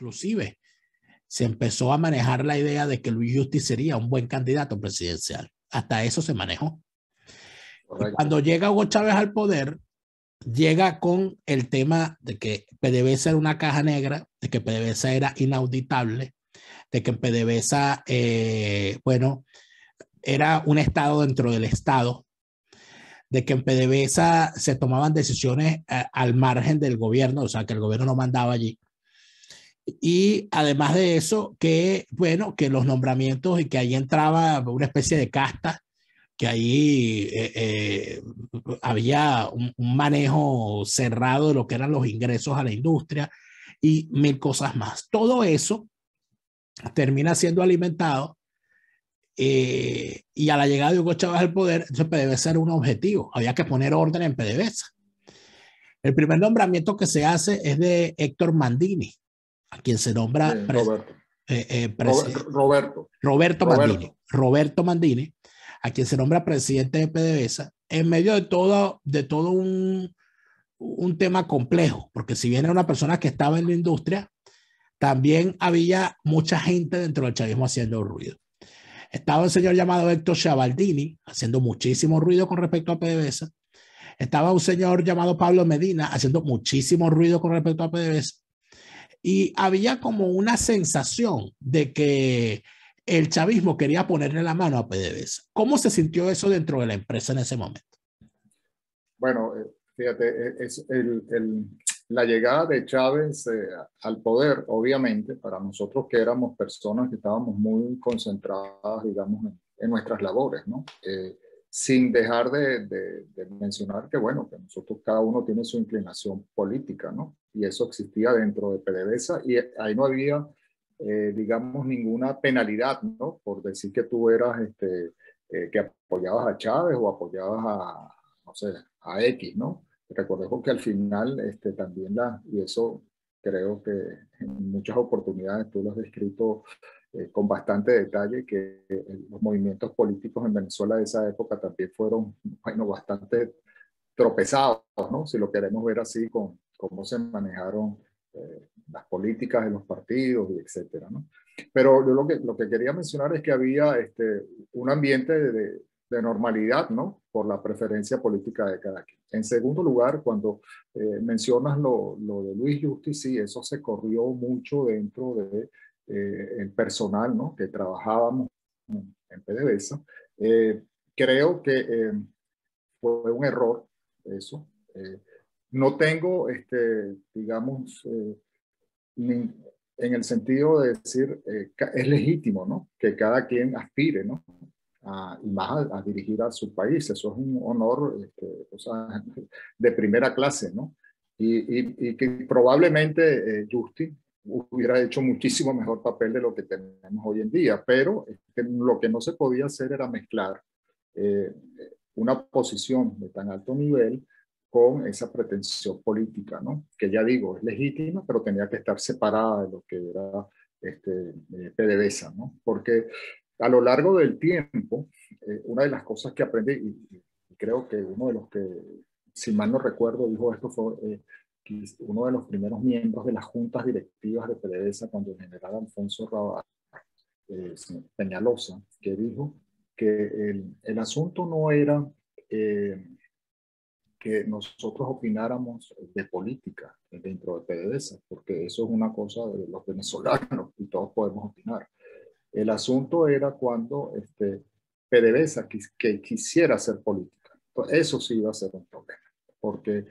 inclusive se empezó a manejar la idea de que Luis Justi sería un buen candidato presidencial. Hasta eso se manejó. Y cuando llega Hugo Chávez al poder, llega con el tema de que PDVSA era una caja negra, de que PDVSA era inauditable, de que PDVSA, bueno, era un estado dentro del estado, de que en PDVSA se tomaban decisiones al margen del gobierno, o sea, que el gobierno no mandaba allí. Y además de eso, que, bueno, que los nombramientos y que ahí entraba una especie de casta, que ahí había un manejo cerrado de lo que eran los ingresos a la industria y mil cosas más. Todo eso termina siendo alimentado y a la llegada de Hugo Chávez al poder, entonces PDVSA era un objetivo, había que poner orden en PDVSA. El primer nombramiento que se hace es de Héctor Mandini, a quien se nombra Roberto Mandini, a quien se nombra presidente de PDVSA, en medio de todo un tema complejo, porque si bien era una persona que estaba en la industria, también había mucha gente dentro del chavismo haciendo ruido. Estaba un señor llamado Héctor Chavaldini haciendo muchísimo ruido con respecto a PDVSA. Estaba un señor llamado Pablo Medina haciendo muchísimo ruido con respecto a PDVSA. Y había como una sensación de que el chavismo quería ponerle la mano a PDVSA. ¿Cómo se sintió eso dentro de la empresa en ese momento? Bueno, fíjate, la llegada de Chávez al poder, obviamente, para nosotros que éramos personas que estábamos muy concentradas, digamos, en nuestras labores, ¿no? Sin dejar de mencionar que, bueno, que nosotros cada uno tiene su inclinación política, ¿no? Y eso existía dentro de PDVSA y ahí no había, digamos, ninguna penalidad, ¿no? Por decir que tú eras, que apoyabas a Chávez o apoyabas a, no sé, a X, ¿no? Recordemos que al final también y eso creo que en muchas oportunidades tú lo has descrito con bastante detalle, que los movimientos políticos en Venezuela de esa época también fueron, bueno, bastante tropezados, ¿no? Si lo queremos ver así, con cómo se manejaron las políticas de los partidos, y etcétera, ¿no? Pero yo lo que quería mencionar es que había un ambiente de normalidad, ¿no? Por la preferencia política de cada quien. En segundo lugar, cuando mencionas lo de Luis Justi, sí, eso se corrió mucho dentro de el personal, ¿no? Que trabajábamos en PDVSA. Creo que fue un error eso. No tengo, digamos, en el sentido de decir, es legítimo, ¿no? Que cada quien aspire, ¿no? Y más a dirigir a su país. Eso es un honor, o sea, de primera clase, ¿no? Y que probablemente Justi hubiera hecho muchísimo mejor papel de lo que tenemos hoy en día, pero lo que no se podía hacer era mezclar una posición de tan alto nivel con esa pretensión política, ¿no? Que ya digo, es legítima, pero tenía que estar separada de lo que era PDVSA, ¿no? Porque a lo largo del tiempo, una de las cosas que aprendí, y creo que uno de los que, si mal no recuerdo, dijo esto fue uno de los primeros miembros de las juntas directivas de PDVSA, cuando el general Alfonso Rabal Peñalosa, que dijo que el asunto no era que nosotros opináramos de política dentro de PDVSA, porque eso es una cosa de los venezolanos y todos podemos opinar. El asunto era cuando PDVSA que quisiera hacer política. Entonces, eso sí iba a ser un problema, porque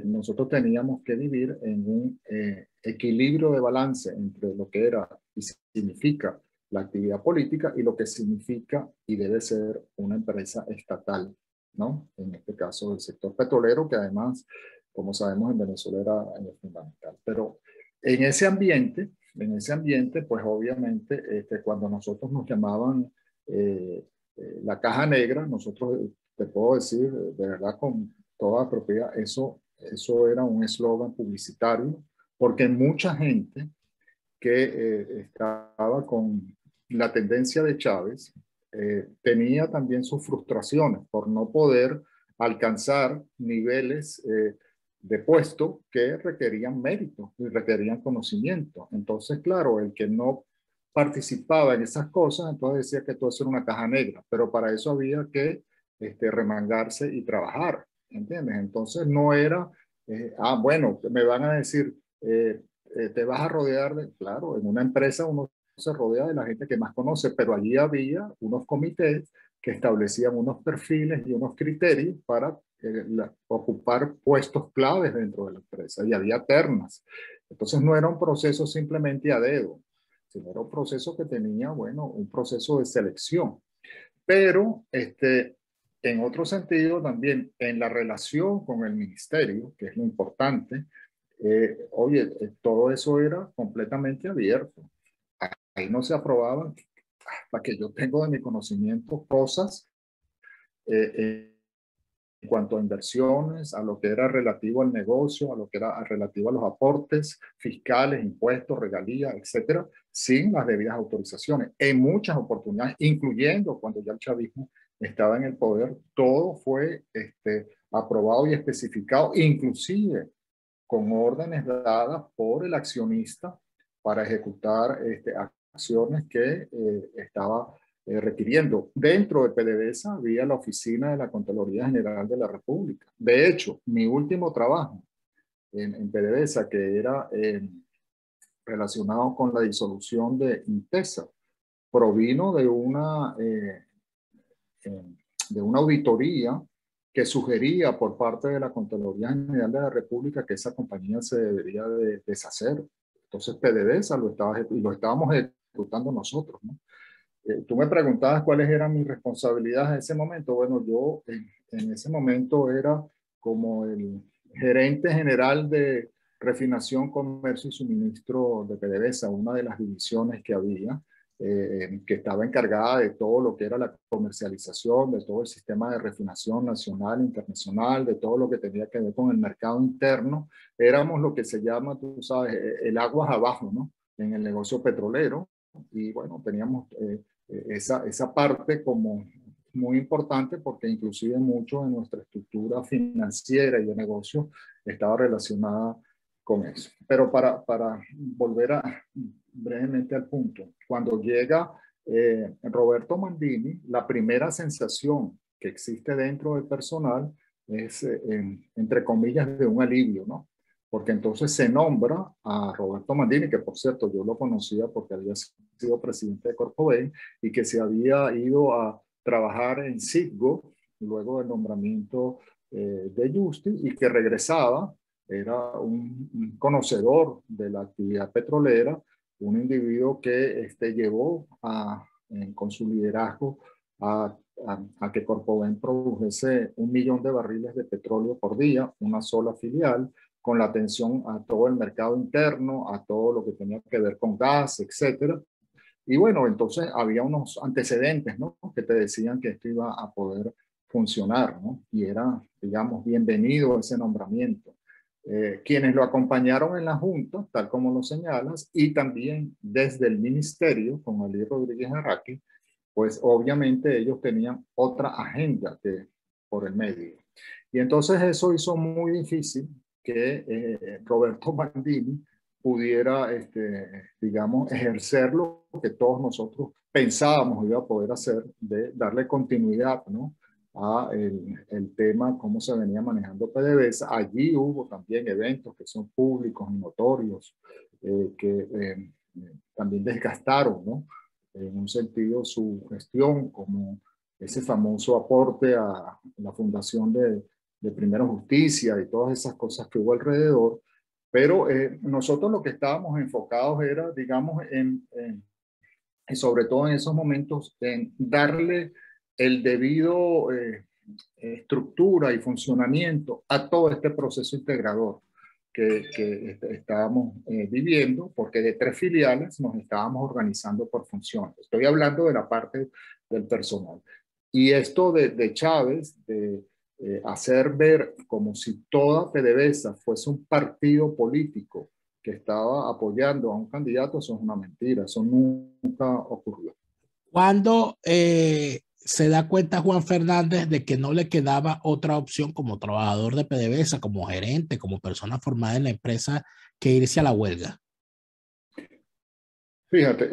nosotros teníamos que vivir en un equilibrio de balance entre lo que era y significa la actividad política y lo que significa y debe ser una empresa estatal, ¿no? En este caso del sector petrolero, que además, como sabemos, en Venezuela era fundamental. Pero en ese ambiente, pues obviamente, cuando nosotros nos llamaban la caja negra, nosotros, te puedo decir, de verdad, con toda propiedad, eso era un eslogan publicitario, porque mucha gente que estaba con la tendencia de Chávez tenía también sus frustraciones por no poder alcanzar niveles de puesto que requerían mérito y requerían conocimiento. Entonces, claro, el que no participaba en esas cosas, entonces decía que todo eso era una caja negra, pero para eso había que remangarse y trabajar, ¿entiendes? Entonces no era, bueno, me van a decir, te vas a rodear de, claro, en una empresa uno se rodea de la gente que más conoce, pero allí había unos comités que establecían unos perfiles y unos criterios para ocupar puestos claves dentro de la empresa y había ternas. Entonces no era un proceso simplemente a dedo, sino era un proceso que tenía, bueno, un proceso de selección. Pero en otro sentido también en la relación con el ministerio, que es lo importante, oye, todo eso era completamente abierto. Ahí no se aprobaban, hasta que yo tengo de mi conocimiento, cosas en cuanto a inversiones, a lo que era relativo al negocio, a lo que era relativo a los aportes fiscales, impuestos, regalías, etcétera, sin las debidas autorizaciones. En muchas oportunidades, incluyendo cuando ya el chavismo estaba en el poder, todo fue aprobado y especificado, inclusive con órdenes dadas por el accionista para ejecutar acciones que estaba requiriendo. Dentro de PDVSA había la oficina de la Contraloría General de la República. De hecho, mi último trabajo en PDVSA, que era relacionado con la disolución de Intesa, provino de una auditoría que sugería por parte de la Contraloría General de la República que esa compañía se debería de deshacer. Entonces PDVSA lo estábamos ejecutando nosotros, ¿no? Tú me preguntabas cuáles eran mis responsabilidades en ese momento. Bueno, yo en ese momento era como el gerente general de refinación, comercio y suministro de PDVSA, una de las divisiones que había, que estaba encargada de todo lo que era la comercialización, de todo el sistema de refinación nacional, internacional, de todo lo que tenía que ver con el mercado interno. Éramos lo que se llama, tú sabes, el aguas abajo, ¿no? En el negocio petrolero. Y bueno, teníamos esa parte como muy importante porque inclusive mucho de nuestra estructura financiera y de negocio estaba relacionada con eso. Pero para volver brevemente al punto, cuando llega Roberto Mandini, la primera sensación que existe dentro del personal es, entre comillas, de un alivio, ¿no? Porque entonces se nombra a Roberto Mandini, que por cierto yo lo conocía porque había sido presidente de Corcovén y que se había ido a trabajar en Citgo luego del nombramiento de Justi y que regresaba, era un conocedor de la actividad petrolera, un individuo que llevó con su liderazgo a que Corcovén produjese 1 millón de barriles de petróleo por día, una sola filial, con la atención a todo el mercado interno, a todo lo que tenía que ver con gas, etcétera. Y bueno, entonces había unos antecedentes, ¿no? Que te decían que esto iba a poder funcionar, ¿no? Y era, digamos, bienvenido ese nombramiento. Quienes lo acompañaron en la Junta, tal como lo señalas, y también desde el ministerio, con Alí Rodríguez Arraqui, pues obviamente ellos tenían otra agenda que por el medio. Y entonces eso hizo muy difícil que Roberto Mandini pudiera, digamos, ejercer lo que todos nosotros pensábamos iba a poder hacer, de darle continuidad, ¿no? A el tema, cómo se venía manejando PDVSA. Allí hubo también eventos que son públicos y notorios, que también desgastaron, ¿no? En un sentido su gestión, como ese famoso aporte a la fundación de Primera Justicia y todas esas cosas que hubo alrededor. Pero nosotros lo que estábamos enfocados era, digamos, y sobre todo en esos momentos, en darle el debido estructura y funcionamiento a todo este proceso integrador que estábamos viviendo, porque de 3 filiales nos estábamos organizando por funciones. Estoy hablando de la parte del personal. Y esto de Chávez, de hacer ver como si toda PDVSA fuese un partido político que estaba apoyando a un candidato, eso es una mentira, eso nunca ocurrió. Cuando se da cuenta Juan Fernández de que no le quedaba otra opción como trabajador de PDVSA, como gerente, como persona formada en la empresa, que irse a la huelga. Fíjate,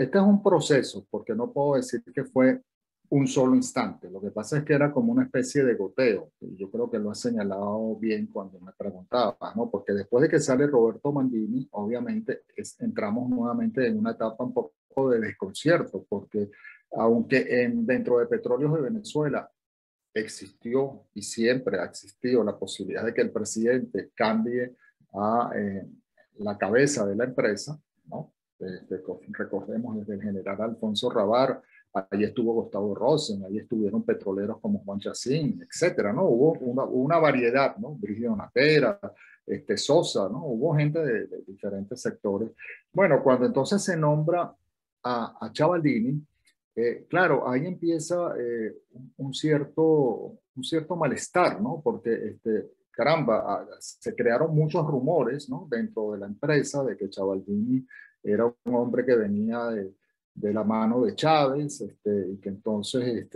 este es un proceso, porque no puedo decir que fue un solo instante. Lo que pasa es que era como una especie de goteo. Y yo creo que lo has señalado bien cuando me preguntabas, ¿no? Porque después de que sale Roberto Mandini, obviamente entramos nuevamente en una etapa un poco de desconcierto, porque aunque dentro de Petróleos de Venezuela existió y siempre ha existido la posibilidad de que el presidente cambie a la cabeza de la empresa, ¿no? Recordemos desde el general Alfonso Rabar, ahí estuvo Gustavo Rosen, ahí estuvieron petroleros como Juan Chacín, etcétera, ¿no? Hubo una variedad, ¿no? Brígido Napera, Sosa, ¿no? Hubo gente de diferentes sectores. Bueno, cuando entonces se nombra a Chavaldini, claro, ahí empieza un cierto malestar, ¿no? Porque, caramba, se crearon muchos rumores, ¿no? Dentro de la empresa de que Chavaldini era un hombre que venía de la mano de Chávez, y que entonces,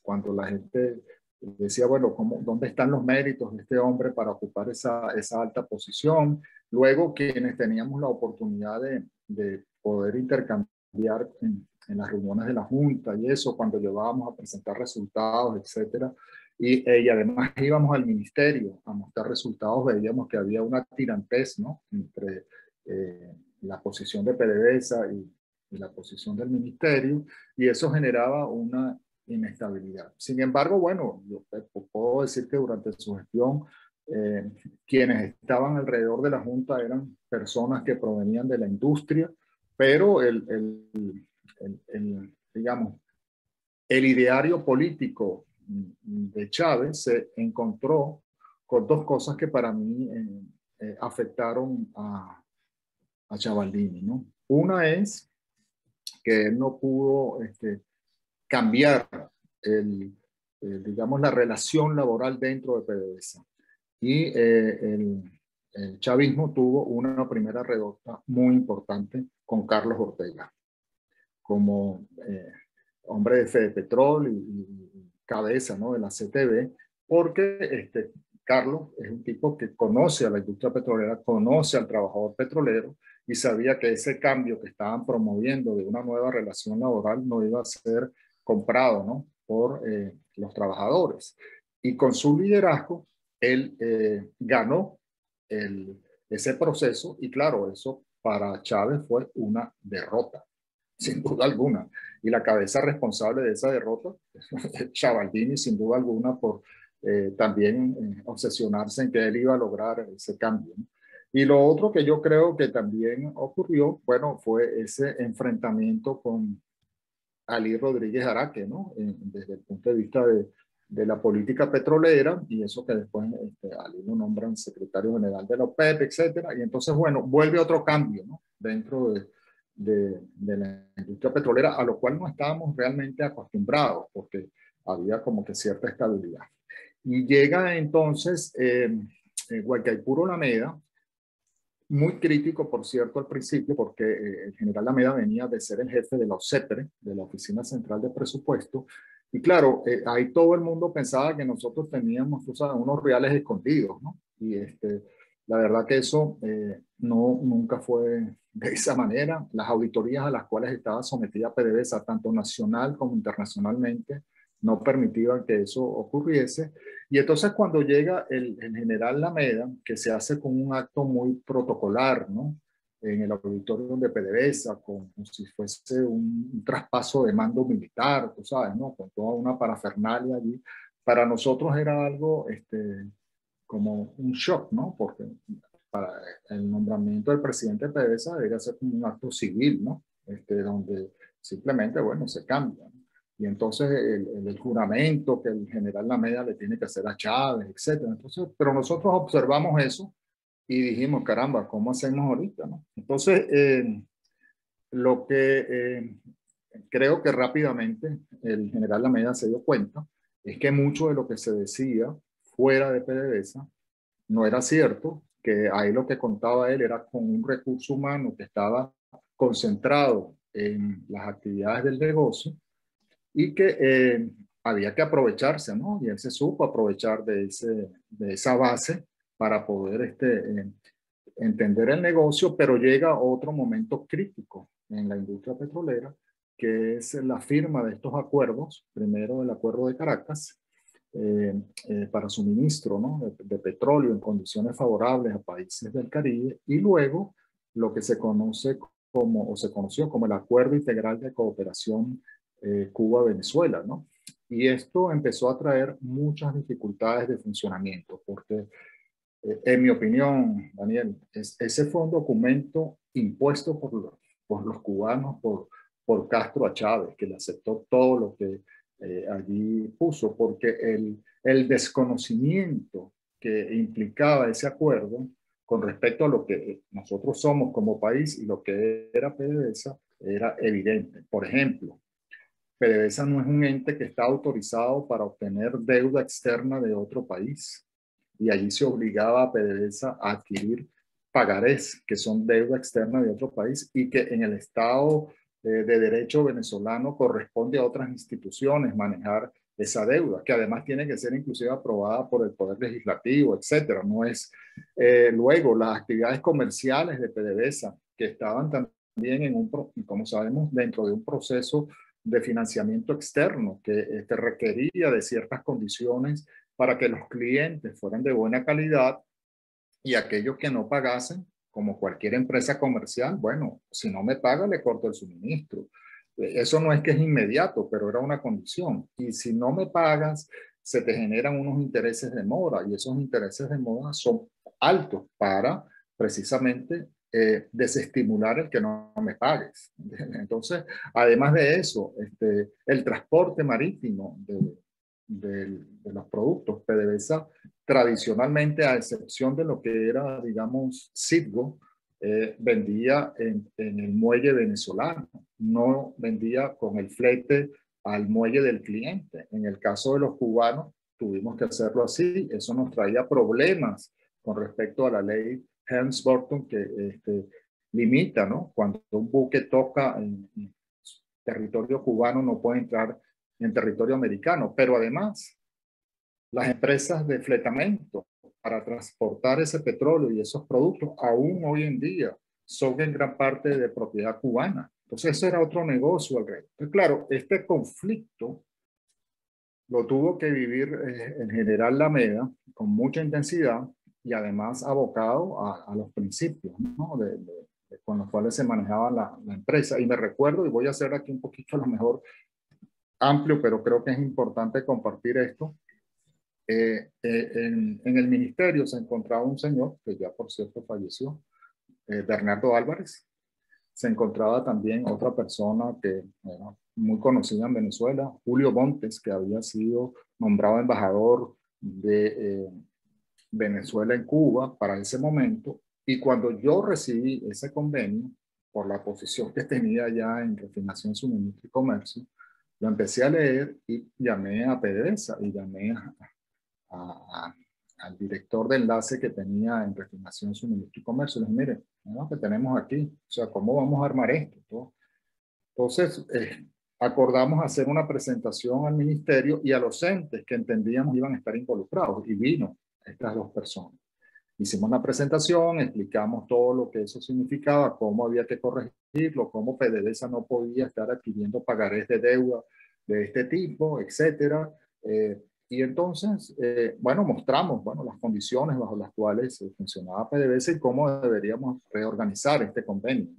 cuando la gente decía, bueno, ¿dónde están los méritos de este hombre para ocupar esa alta posición? Luego, quienes teníamos la oportunidad de poder intercambiar en las reuniones de la Junta y eso, cuando llevábamos a presentar resultados, etcétera, y además íbamos al ministerio a mostrar resultados, veíamos que había una tirantez, ¿no? Entre la posición de PDVSA y la posición del ministerio, y eso generaba una inestabilidad. Sin embargo, bueno, yo puedo decir que durante su gestión, quienes estaban alrededor de la Junta eran personas que provenían de la industria, pero digamos, el ideario político de Chávez se encontró con dos cosas que para mí afectaron a Chavaldini, ¿no? Una es que él no pudo cambiar digamos, la relación laboral dentro de PDVSA. Y el chavismo tuvo una primera redota muy importante con Carlos Ortega, como hombre de Fedepetrol y cabeza, ¿no? de la CTV, porque Carlos es un tipo que conoce a la industria petrolera, conoce al trabajador petrolero y sabía que ese cambio que estaban promoviendo de una nueva relación laboral no iba a ser comprado, ¿no? por los trabajadores. Y con su liderazgo, él ganó ese proceso y claro, eso para Chávez fue una derrota, sin duda alguna. Y la cabeza responsable de esa derrota, Chavaldini, sin duda alguna, por también obsesionarse en que él iba a lograr ese cambio, ¿no? Y lo otro que yo creo que también ocurrió, bueno, fue ese enfrentamiento con Ali Rodríguez Araque, ¿no? Desde el punto de vista de la política petrolera, y eso que después Ali lo nombran secretario general de la OPEP, etcétera. Y entonces, bueno, vuelve otro cambio, ¿no? Dentro de la industria petrolera, a lo cual no estábamos realmente acostumbrados, porque había como que cierta estabilidad. Y llega entonces Guaicaipuro Lameda, muy crítico, por cierto, al principio, porque el general Lameda venía de ser el jefe de la OCEPRE, de la Oficina Central de Presupuesto, y claro, ahí todo el mundo pensaba que nosotros teníamos, tú sabes, unos reales escondidos, ¿no? Y la verdad que eso nunca fue de esa manera. Las auditorías a las cuales estaba sometida PDVSA, tanto nacional como internacionalmente, no permitían que eso ocurriese. Y entonces cuando llega el general Lameda, que se hace con un acto muy protocolar, ¿no? En el auditorio de PDVSA, como si fuese un traspaso de mando militar, tú sabes, ¿no? Con toda una parafernalia allí. Para nosotros era algo como un shock, ¿no? Porque para el nombramiento del presidente de PDVSA debería ser como un acto civil, ¿no? Donde simplemente, bueno, se cambia, ¿no? Y entonces el juramento que el general Lameda le tiene que hacer a Chávez, etcétera. Entonces, pero nosotros observamos eso y dijimos, caramba, ¿cómo hacemos ahorita, no? Entonces, lo que creo que rápidamente el general Lameda se dio cuenta es que mucho de lo que se decía fuera de PDVSA no era cierto, que ahí lo que contaba él era con un recurso humano que estaba concentrado en las actividades del negocio y que había que aprovecharse, ¿no? Y él se supo aprovechar de esa base para poder entender el negocio, pero llega otro momento crítico en la industria petrolera, que es la firma de estos acuerdos, primero el Acuerdo de Caracas, para suministro, ¿no? de petróleo en condiciones favorables a países del Caribe, y luego lo que se conoce como, o se conoció como el Acuerdo Integral de Cooperación Cuba-Venezuela, ¿no? Y esto empezó a traer muchas dificultades de funcionamiento, porque en mi opinión, Daniel, ese fue un documento impuesto por los cubanos, por Castro a Chávez, que le aceptó todo lo que allí puso, porque el desconocimiento que implicaba ese acuerdo con respecto a lo que nosotros somos como país y lo que era PDVSA era evidente. Por ejemplo, PDVSA no es un ente que está autorizado para obtener deuda externa de otro país, y allí se obligaba a PDVSA a adquirir pagarés, que son deuda externa de otro país, y que en el Estado de Derecho venezolano corresponde a otras instituciones manejar esa deuda, que además tiene que ser inclusive aprobada por el Poder Legislativo, etcétera. No es, luego, las actividades comerciales de PDVSA, que estaban también como sabemos, dentro de un proceso de financiamiento externo que requería de ciertas condiciones para que los clientes fueran de buena calidad, y aquellos que no pagasen, como cualquier empresa comercial, bueno, si no me paga, le corto el suministro. Eso no es que es inmediato, pero era una condición. Y si no me pagas, se te generan unos intereses de mora, y esos intereses de mora son altos para precisamente desestimular el que no me pagues. Entonces, además de eso, el transporte marítimo de los productos PDVSA, tradicionalmente, a excepción de lo que era, digamos, Citgo, vendía en el muelle venezolano, no vendía con el flete al muelle del cliente. En el caso de los cubanos, tuvimos que hacerlo así. Eso nos traía problemas con respecto a la ley Helms-Burton, que limita, ¿no? Cuando un buque toca en territorio cubano, no puede entrar en territorio americano. Pero además, las empresas de fletamento para transportar ese petróleo y esos productos, aún hoy en día, son en gran parte de propiedad cubana. Entonces, eso era otro negocio alrededor. Entonces, claro, este conflicto lo tuvo que vivir el general Lameda con mucha intensidad, y además abocado a los principios, ¿no? con los cuales se manejaba la empresa. Y me recuerdo, y voy a hacer aquí un poquito a lo mejor amplio, pero creo que es importante compartir esto. En el ministerio se encontraba un señor, que ya por cierto falleció, Bernardo Álvarez. Se encontraba también otra persona que era muy conocida en Venezuela, Julio Montes, que había sido nombrado embajador de Venezuela en Cuba para ese momento. Y cuando yo recibí ese convenio, por la posición que tenía ya en refinación, suministro y comercio, lo empecé a leer y llamé a PDVSA y llamé al director de enlace que tenía en refinación, suministro y comercio. Les dije, mire, ¿no? que tenemos aquí, o sea, ¿cómo vamos a armar esto? ¿Todo? Entonces, acordamos hacer una presentación al ministerio y a los entes que entendíamos iban a estar involucrados, y vino estas dos personas. Hicimos una presentación, explicamos todo lo que eso significaba, cómo había que corregirlo, cómo PDVSA no podía estar adquiriendo pagarés de deuda de este tipo, etcétera. Y entonces, bueno, mostramos, bueno, las condiciones bajo las cuales funcionaba PDVSA y cómo deberíamos reorganizar este convenio.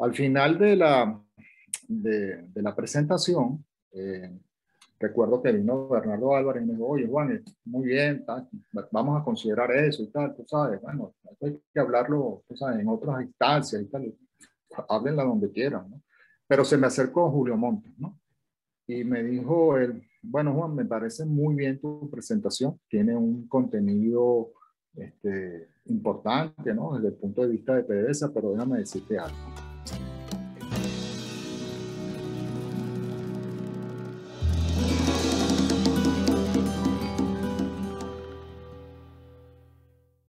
Al final de la presentación, recuerdo que vino Bernardo Álvarez y me dijo, oye, Juan, muy bien, vamos a considerar eso y tal, tú sabes, bueno, hay que hablarlo, tú sabes, en otras instancias y tal, háblenla donde quieran, ¿no? Pero se me acercó Julio Montes, ¿no? Y me dijo él, bueno, Juan, me parece muy bien tu presentación, tiene un contenido importante, ¿no? Desde el punto de vista de PDVSA, pero déjame decirte algo.